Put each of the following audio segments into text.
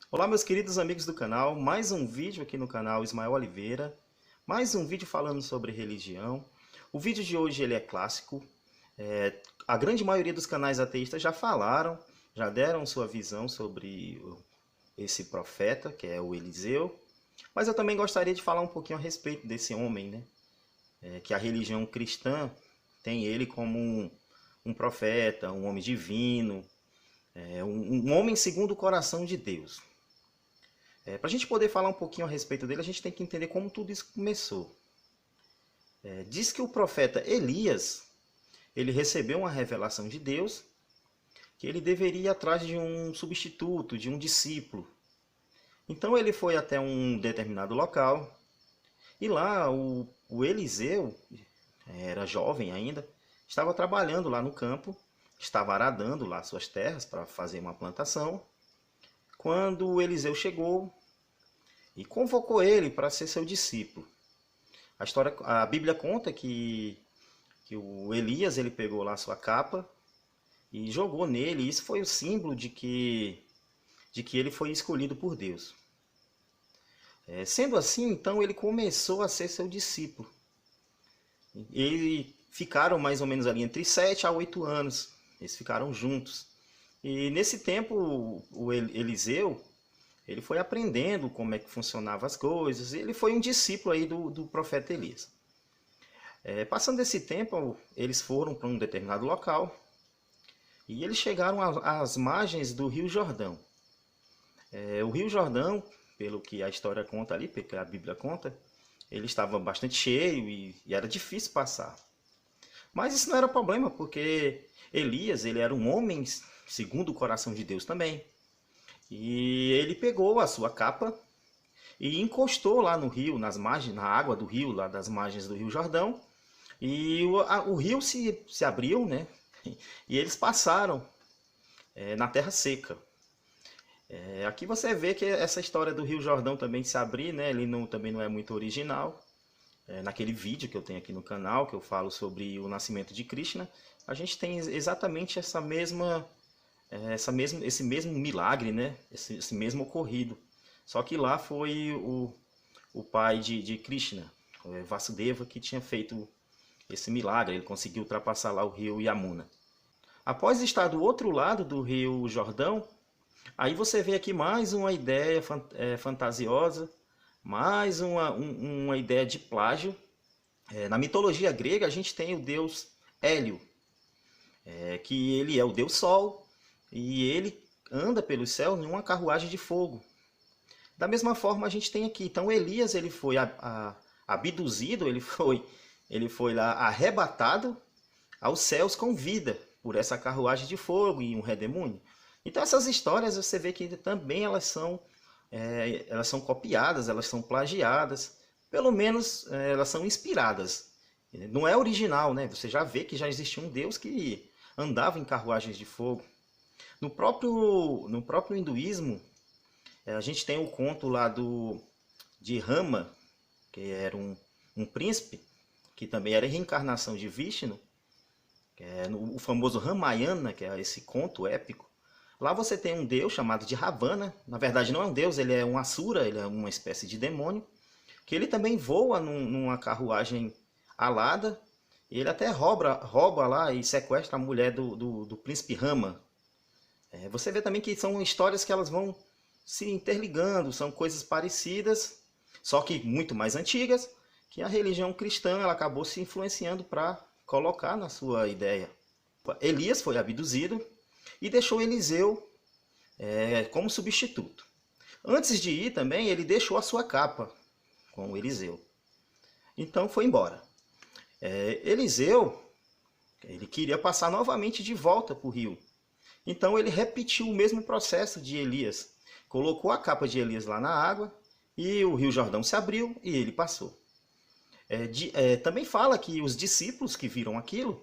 Olá, meus queridos amigos do canal, mais um vídeo aqui no canal Ismael Oliveira, mais um vídeo falando sobre religião. O vídeo de hoje ele é clássico, a grande maioria dos canais ateístas já falaram, já deram sua visão sobre esse profeta, que é o Eliseu, mas eu também gostaria de falar um pouquinho a respeito desse homem, né? Que a religião cristã tem ele como um profeta, um homem divino, um homem segundo o coração de Deus. Para a gente poder falar um pouquinho a respeito dele, a gente tem que entender como tudo isso começou. Diz que o profeta Elias, ele recebeu uma revelação de Deus, que ele deveria ir atrás de um substituto, de um discípulo. Então ele foi até um determinado local, e lá o Eliseu, era jovem ainda, estava trabalhando lá no campo, estava aradando lá suas terras para fazer uma plantação, quando o Eliseu chegou e convocou ele para ser seu discípulo. A Bíblia conta que o Elias ele pegou lá sua capa e jogou nele. E isso foi o símbolo de que ele foi escolhido por Deus. Sendo assim, então ele começou a ser seu discípulo. Eles ficaram mais ou menos ali entre 7 a 8 anos. Eles ficaram juntos. E nesse tempo o Eliseu ele foi aprendendo como é que funcionavam as coisas. Ele foi um discípulo aí do profeta Elias. Passando esse tempo, eles foram para um determinado local e eles chegaram às margens do Rio Jordão. O Rio Jordão, pelo que a história conta ali, pelo que a Bíblia conta, ele estava bastante cheio e era difícil passar. Mas isso não era problema, porque Elias ele era um homem segundo o coração de Deus também. E ele pegou a sua capa e encostou lá no rio, nas margens, na água do rio, lá das margens do Rio Jordão. E o rio se abriu, né? E eles passaram na terra seca. Aqui você vê que essa história do Rio Jordão também se abrir, né? Ele também não é muito original. Naquele vídeo que eu tenho aqui no canal, que eu falo sobre o nascimento de Krishna, a gente tem exatamente esse mesmo milagre, né? Esse mesmo ocorrido. Só que lá foi o pai de Krishna, Vasudeva, que tinha feito esse milagre. Ele conseguiu ultrapassar lá o rio Yamuna. Após estar do outro lado do rio Jordão, aí você vê aqui mais uma ideia fantasiosa, mais uma ideia de plágio. Na mitologia grega a gente tem o deus Hélio, que ele é o deus Sol, e ele anda pelo céu em uma carruagem de fogo. Da mesma forma a gente tem aqui. Então Elias ele foi abduzido, ele foi lá arrebatado aos céus com vida por essa carruagem de fogo e um redemônio. Então essas histórias você vê que também elas são copiadas, elas são plagiadas, pelo menos elas são inspiradas. Não é original, né? Você já vê que já existia um Deus que andava em carruagens de fogo. No próprio hinduísmo, a gente tem o conto lá de Rama, que era um príncipe, que também era a reencarnação de Vishnu, que é o famoso Ramayana, que é esse conto épico. Lá você tem um deus chamado de Ravana. Na verdade não é um deus, ele é um asura, ele é uma espécie de demônio, que ele também voa numa carruagem alada, e ele até rouba lá e sequestra a mulher do príncipe Rama. Você vê também que são histórias que elas vão se interligando, são coisas parecidas, só que muito mais antigas, que a religião cristã ela acabou se influenciando para colocar na sua ideia. Elias foi abduzido e deixou Eliseu como substituto. Antes de ir também, ele deixou a sua capa com Eliseu. Então foi embora. Eliseu, ele queria passar novamente de volta para o rio. Então ele repetiu o mesmo processo de Elias. Colocou a capa de Elias lá na água e o Rio Jordão se abriu e ele passou. Também fala que os discípulos que viram aquilo,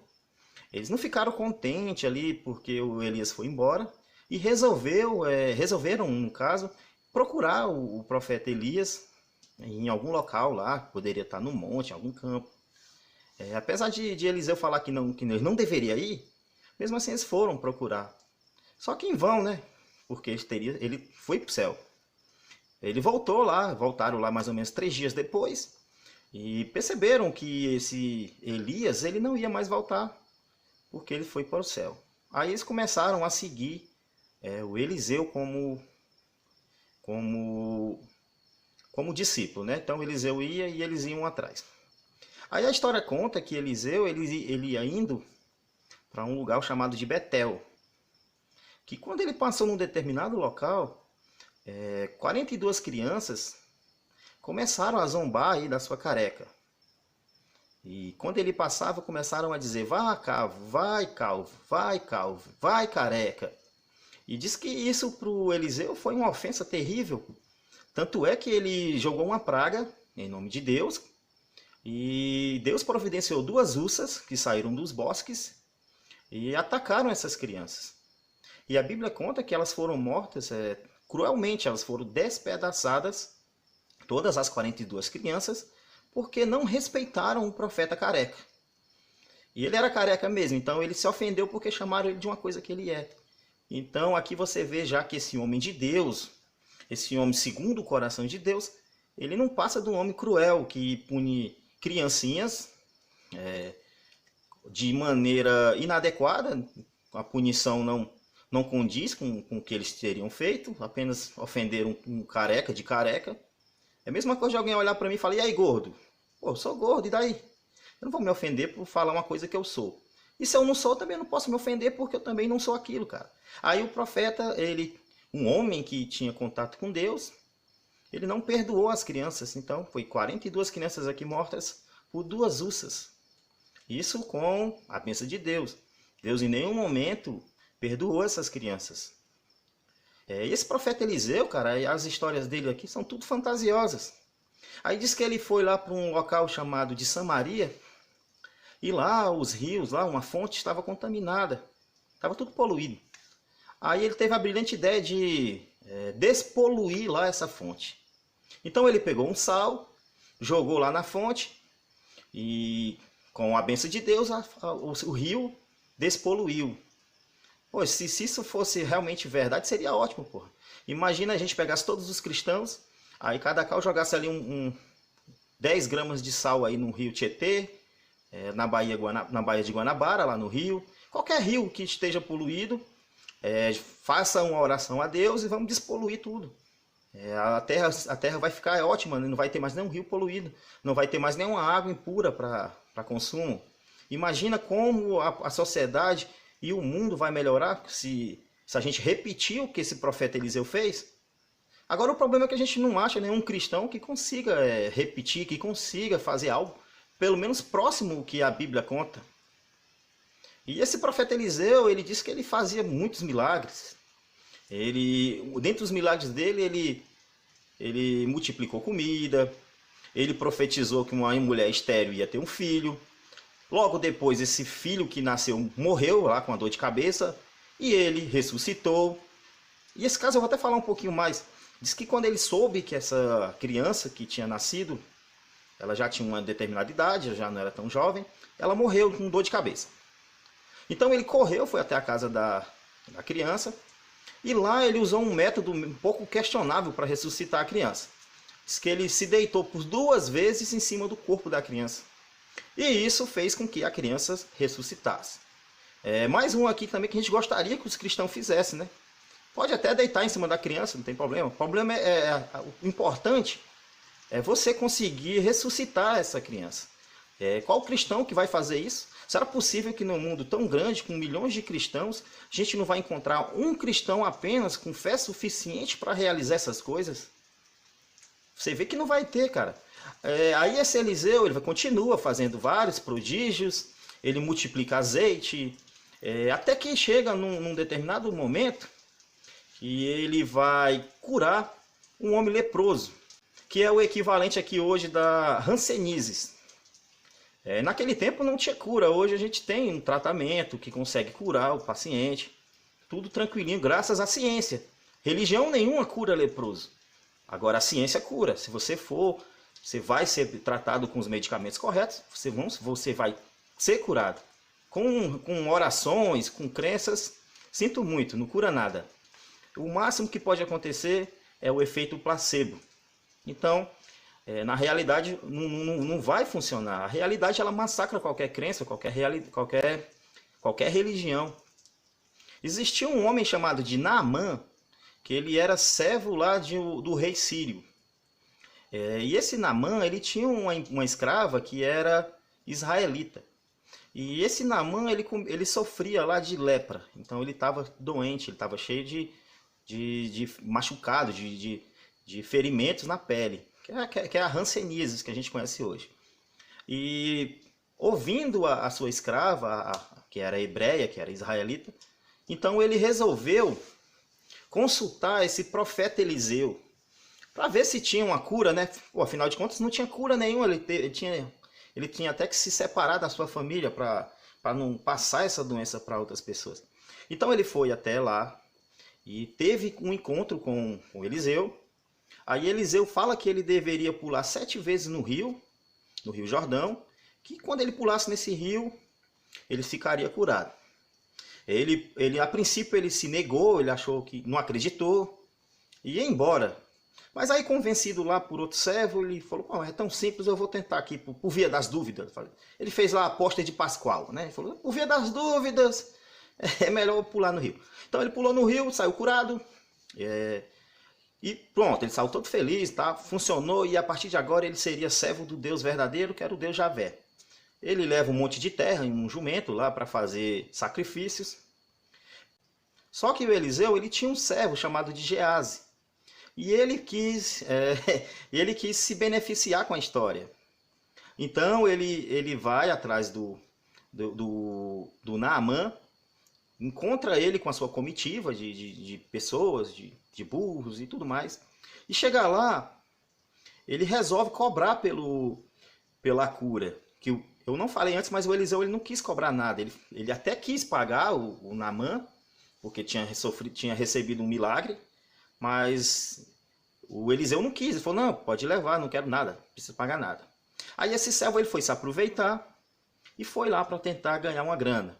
eles não ficaram contentes ali porque o Elias foi embora e resolveram, no caso, procurar o profeta Elias em algum local lá, poderia estar no monte, em algum campo. Apesar de Eliseu falar que ele não deveria ir, mesmo assim eles foram procurar. Só que em vão, né? Porque ele foi para o céu. ele voltaram lá mais ou menos 3 dias depois, e perceberam que esse Elias, ele não ia mais voltar, porque ele foi para o céu. Aí eles começaram a seguir o Eliseu como, como discípulo, né? Então Eliseu ia e eles iam atrás. Aí a história conta que Eliseu ele ia indo para um lugar chamado de Betel, que quando ele passou num determinado local, 42 crianças começaram a zombar aí da sua careca. E quando ele passava, começaram a dizer: vai calvo, vai calvo, vai calvo, vai careca. E diz que isso para o Eliseu foi uma ofensa terrível. Tanto é que ele jogou uma praga em nome de Deus. E Deus providenciou 2 ursas que saíram dos bosques e atacaram essas crianças. E a Bíblia conta que elas foram mortas cruelmente, elas foram despedaçadas, todas as 42 crianças, porque não respeitaram o profeta careca. E ele era careca mesmo, então ele se ofendeu porque chamaram ele de uma coisa que ele é. Então aqui você vê já que esse homem de Deus, esse homem segundo o coração de Deus, ele não passa de um homem cruel que pune criancinhas de maneira inadequada. A punição não condiz com o que eles teriam feito, apenas ofenderam um careca de careca. É a mesma coisa de alguém olhar para mim e falar: e aí, gordo? Pô, eu sou gordo, e daí? Eu não vou me ofender por falar uma coisa que eu sou. E se eu não sou, eu também não posso me ofender porque eu também não sou aquilo, cara. Aí o profeta, um homem que tinha contato com Deus, ele não perdoou as crianças. Então, foi 42 crianças aqui mortas por 2 ursas. Isso com a bênção de Deus. Deus em nenhum momento perdoou essas crianças. Esse profeta Eliseu, cara, as histórias dele aqui são tudo fantasiosas. Aí diz que ele foi lá para um local chamado de Samaria, e lá os rios, lá uma fonte estava contaminada, estava tudo poluído. Aí ele teve a brilhante ideia de despoluir lá essa fonte. Então ele pegou um sal, jogou lá na fonte, e com a bênção de Deus o rio despoluiu. Pô, se isso fosse realmente verdade, seria ótimo, porra. Imagina a gente pegasse todos os cristãos, aí cada qual jogasse ali 10 gramas de sal aí no rio Tietê, na Baía de Guanabara, lá no rio. Qualquer rio que esteja poluído, faça uma oração a Deus e vamos despoluir tudo. A terra vai ficar ótima, não vai ter mais nenhum rio poluído, não vai ter mais nenhuma água impura para consumo. Imagina como a sociedade e o mundo vai melhorar se a gente repetir o que esse profeta Eliseu fez. Agora o problema é que a gente não acha nenhum cristão que consiga repetir, que consiga fazer algo, pelo menos próximo ao que a Bíblia conta. E esse profeta Eliseu, ele disse que ele fazia muitos milagres. Dentre os milagres dele, ele multiplicou comida, ele profetizou que uma mulher estéril ia ter um filho. Logo depois, esse filho que nasceu morreu lá com a dor de cabeça e ele ressuscitou. E esse caso eu vou até falar um pouquinho mais. Diz que quando ele soube que essa criança que tinha nascido, ela já tinha uma determinada idade, já não era tão jovem, ela morreu com dor de cabeça. Então ele correu, foi até a casa da criança e lá ele usou um método um pouco questionável para ressuscitar a criança. Diz que ele se deitou por 2 vezes em cima do corpo da criança. E isso fez com que a criança ressuscitasse. Mais um aqui também que a gente gostaria que os cristãos fizessem, né? Pode até deitar em cima da criança, não tem problema. O problema o importante é você conseguir ressuscitar essa criança. Qual cristão que vai fazer isso? Será possível que num mundo tão grande, com milhões de cristãos, a gente não vai encontrar um cristão apenas com fé suficiente para realizar essas coisas? Você vê que não vai ter, cara. Aí esse Eliseu, ele continua fazendo vários prodígios, ele multiplica azeite, até que chega num determinado momento que ele vai curar um homem leproso, que é o equivalente aqui hoje da hanseníase. Naquele tempo não tinha cura, hoje a gente tem um tratamento que consegue curar o paciente, tudo tranquilinho, graças à ciência. Religião nenhuma cura leproso, agora a ciência cura. Se você você vai ser tratado com os medicamentos corretos, você vai ser curado. Com orações, com crenças, sinto muito, não cura nada. O máximo que pode acontecer é o efeito placebo. Então, na realidade, não vai funcionar. A realidade, ela massacra qualquer crença, qualquer religião. Existia um homem chamado de Naamã, que ele era servo lá do rei sírio. E esse Naamã, ele tinha uma escrava que era israelita. E esse Naamã, ele sofria lá de lepra. Então ele estava doente, ele estava cheio de machucado, de ferimentos na pele. Que é a hanseníase que a gente conhece hoje. E ouvindo a sua escrava, que era hebreia, que era israelita, então ele resolveu consultar esse profeta Eliseu para ver se tinha uma cura, né? Pô, afinal de contas, não tinha cura nenhuma. Ele tinha até que se separar da sua família para não passar essa doença para outras pessoas. Então ele foi até lá e teve um encontro com Eliseu. Aí Eliseu fala que ele deveria pular 7 vezes no Rio Jordão, que quando ele pulasse nesse rio, ele ficaria curado. A princípio, ele se negou, ele achou que não acreditou e ia embora. Mas aí, convencido lá por outro servo, ele falou, é tão simples, eu vou tentar aqui, por via das dúvidas. Ele fez lá a aposta de Pascoal, né? Ele falou, por via das dúvidas, é melhor pular no rio. Então ele pulou no rio, saiu curado, e pronto, ele saiu todo feliz, tá? Funcionou, e a partir de agora ele seria servo do Deus verdadeiro, que era o Deus Javé. Ele leva um monte de terra em um jumento lá para fazer sacrifícios. Só que o Eliseu, ele tinha um servo chamado de Gease. E ele quis se beneficiar com a história. Então ele vai atrás do Naamã, encontra ele com a sua comitiva de pessoas, de burros e tudo mais. E chega lá, ele resolve cobrar pela cura. Que eu não falei antes, mas o Eliseu ele não quis cobrar nada. Ele até quis pagar o Naamã, porque tinha recebido um milagre, mas o Eliseu não quis. Ele falou, não, pode levar, não quero nada, não precisa pagar nada. Aí esse servo ele foi se aproveitar e foi lá para tentar ganhar uma grana.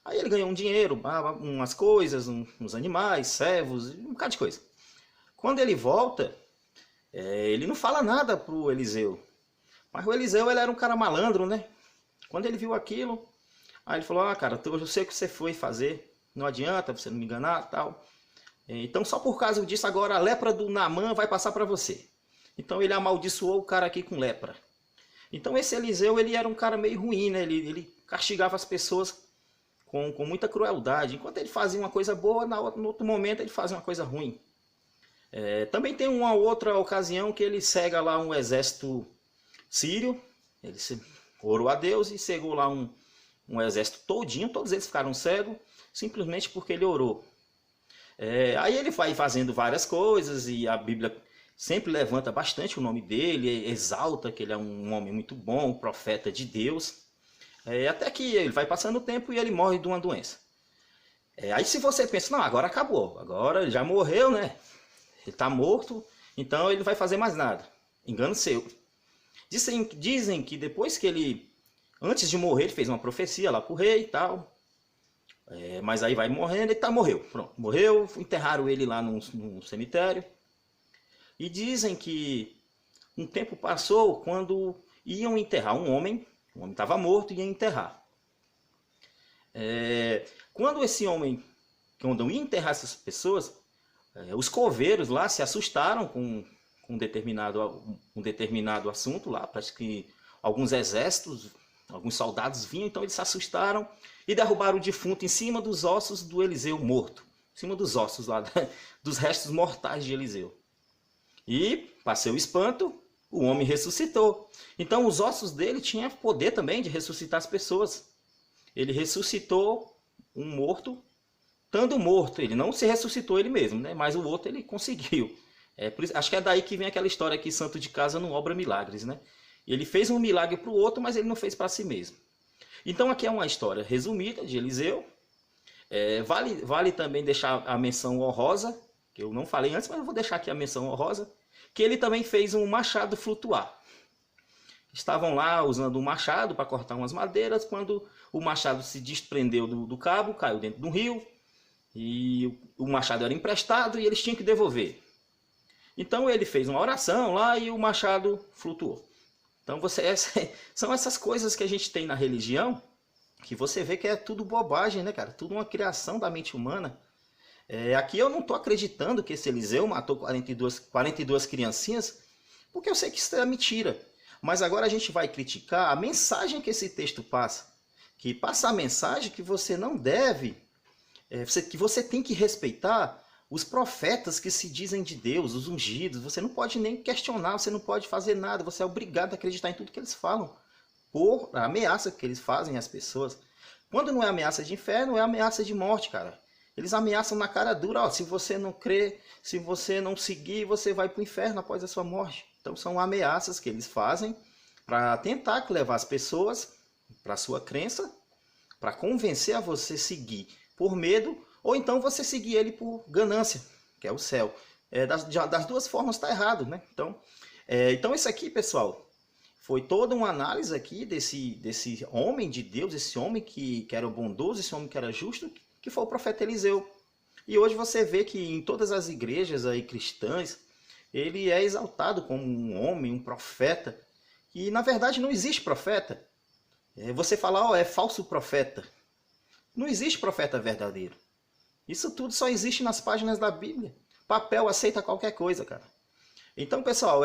Aí ele ganhou um dinheiro, umas coisas, uns animais, servos, um bocado de coisa. Quando ele volta, ele não fala nada pro Eliseu. Mas o Eliseu ele era um cara malandro, né? Quando ele viu aquilo, aí ele falou, cara, eu sei o que você foi fazer, não adianta você não me enganar, tal. Então só por causa disso agora a lepra do Naamã vai passar para você. Então ele amaldiçoou o cara aqui com lepra. Então esse Eliseu ele era um cara meio ruim, né? Ele castigava as pessoas com muita crueldade. Enquanto ele fazia uma coisa boa, no outro momento ele fazia uma coisa ruim. Também tem uma outra ocasião que ele cega lá um exército sírio. Ele orou a Deus e cegou lá um exército todinho. Todos eles ficaram cegos, simplesmente porque ele orou. Aí ele vai fazendo várias coisas e a Bíblia sempre levanta bastante o nome dele, exalta que ele é um homem muito bom, um profeta de Deus. Até que ele vai passando o tempo e ele morre de uma doença. Aí se você pensa, não, agora acabou, agora ele já morreu, né? Ele está morto, então ele não vai fazer mais nada. Engano seu. Dizem que depois que ele, antes de morrer, ele fez uma profecia lá pro rei e tal. Mas aí vai morrendo, morreu. Pronto, morreu, enterraram ele lá num cemitério. E dizem que um tempo passou quando iam enterrar um homem. O homem estava morto e ia enterrar. Quando esse homem, quando ia enterrar essas pessoas, os coveiros lá se assustaram com um determinado assunto lá. Parece que alguns exércitos, alguns soldados vinham, então eles se assustaram e derrubaram o defunto em cima dos ossos do Eliseu morto. Em cima dos ossos lá, dos restos mortais de Eliseu. E, passou o espanto, o homem ressuscitou. Então os ossos dele tinham poder também de ressuscitar as pessoas. Ele ressuscitou um morto, estando morto. Ele não se ressuscitou ele mesmo, né? Mas o outro ele conseguiu. Acho que é daí que vem aquela história que santo de casa não obra milagres, né? Ele fez um milagre para o outro, mas ele não fez para si mesmo. Então aqui é uma história resumida de Eliseu. Vale também deixar a menção honrosa, que eu não falei antes, mas eu vou deixar aqui a menção honrosa, que ele também fez um machado flutuar. Estavam lá usando um machado para cortar umas madeiras, quando o machado se desprendeu do cabo, caiu dentro de um rio, e o machado era emprestado e eles tinham que devolver. Então ele fez uma oração lá e o machado flutuou. Então são essas coisas que a gente tem na religião, que você vê que é tudo bobagem, né, cara? Tudo uma criação da mente humana. Aqui eu não estou acreditando que esse Eliseu matou 42 criancinhas, porque eu sei que isso é mentira. Mas agora a gente vai criticar a mensagem que esse texto passa. Que passa a mensagem que você não deve, que você tem que respeitar os profetas que se dizem de Deus, os ungidos. Você não pode nem questionar, você não pode fazer nada. Você é obrigado a acreditar em tudo que eles falam, por ameaça que eles fazem às pessoas. Quando não é ameaça de inferno, é ameaça de morte, cara. Eles ameaçam na cara dura, ó, se você não crer, se você não seguir, você vai para o inferno após a sua morte. Então são ameaças que eles fazem para tentar levar as pessoas para a sua crença, para convencer a você seguir por medo, ou então você seguir ele por ganância, que é o céu. Das duas formas está errado, né? Então isso aqui, pessoal, foi toda uma análise aqui desse homem de Deus, esse homem que era bondoso, esse homem que era justo, que foi o profeta Eliseu. E hoje você vê que em todas as igrejas aí cristãs, ele é exaltado como um homem, um profeta. E na verdade não existe profeta. Você fala, ó, é falso profeta. Não existe profeta verdadeiro. Isso tudo só existe nas páginas da Bíblia. Papel aceita qualquer coisa, cara. Então, pessoal,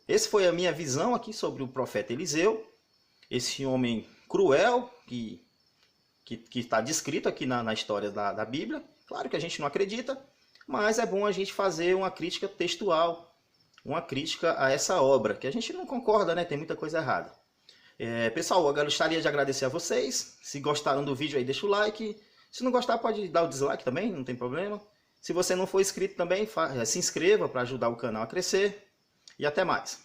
essa foi a minha visão aqui sobre o profeta Eliseu. Esse homem cruel que está descrito aqui na história da Bíblia. Claro que a gente não acredita, mas é bom a gente fazer uma crítica textual, uma crítica a essa obra, que a gente não concorda, né? Tem muita coisa errada. Pessoal, eu gostaria de agradecer a vocês. Se gostaram do vídeo aí, deixa o like. Se não gostar, pode dar o dislike também, não tem problema. Se você não for inscrito também, se inscreva para ajudar o canal a crescer. E até mais.